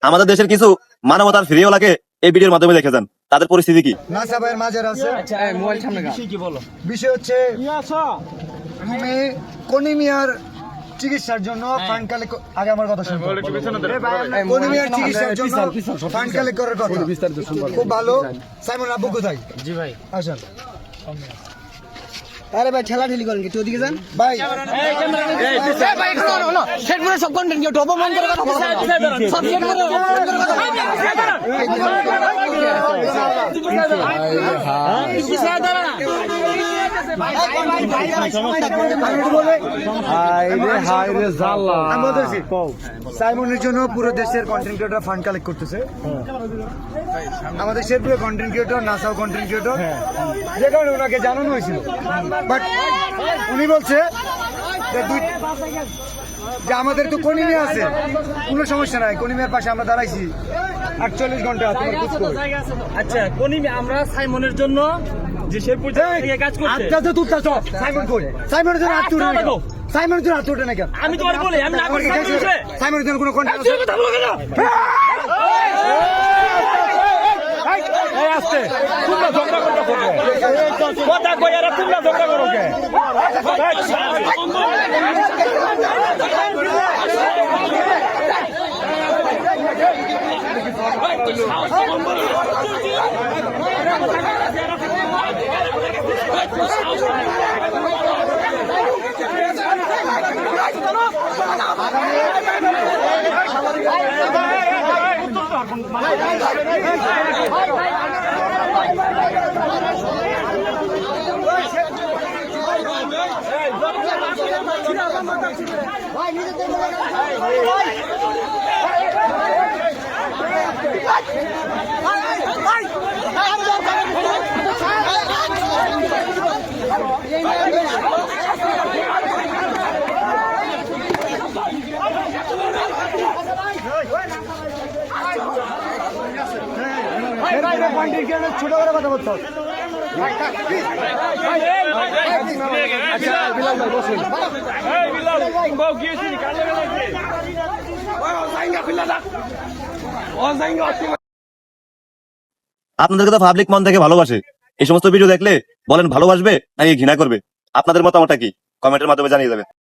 আমাদের দেশের কিছু মানবতার ফিরিওয়ালাকে এই ভিডিওর মাধ্যমে দেখে যান, তাদের পরিস্থিতি কি। নাসা ভাইয়ের মাঝে আছে বিষয় হচ্ছে আমি কনিমিয়ার চিকিৎসার জন্য ফান্ড কালেক্ট আগে আমার কথা শুনুন। কনিমিয়ার চিকিৎসার জন্য ফান্ড কালেক্ট করার কথা খুব ভালো। সাইমন আব্বু কোথায়? জি ভাই আসেন। আরে ভাই ঠেলা ঠেলি করেন কি? তুই ওদিকে যান ভাই। ভাই শেরপুরে সব কন্টেন্ট কেউ টপ অন করে কথা বলো। সব শেরপুরে সাইমনের জন্য পুরো দেশের কন্টেন্ট ক্রিয়েটর ফান্ড কালেক্ট করতেছে। আমাদের শেরপুরে কন্টেন্ট ক্রিয়েটর, নাসাও কন্টেন্ট ক্রিয়েটর, যে কারণে ওনাকে জানানো হয়েছিল। বাট উনি বলছে যে আমাদের তো কনিমিয়া আছে, কোনো সমস্যা নাই, কনিমিয়ার পাশে আমরা দাঁড়াইছি 48 ঘন্টা। আচ্ছা কনিমিয়া আমরা সাইমনের জন্য যে শেরপুর থেকে কাজ করছে। আচ্ছা তুই সাইমন কই? সাইমনের জন্য আত্মুরে না কেন? সাইমনের জন্য আত্মুরে না কেন? আমি তোমার বলি আমি না করি সাইমনের জন্য কোনো কন্টেন্ট আছে? কথা বলো কেন? এই আস্তে তোমরা ঝগড়া করতে কথা কই আর তোমরা ঝগড়া করো কে? ছোট করে কথা বলতো। আপনাদেরকে তো পাবলিক মন থেকে ভালোবাসে, এই সমস্ত ভিডিও দেখলে বলেন ভালোবাসবে নাকি ঘৃণা করবে? আপনাদের মতামতটা কি কমেন্টের মাধ্যমে জানিয়ে যাবেন।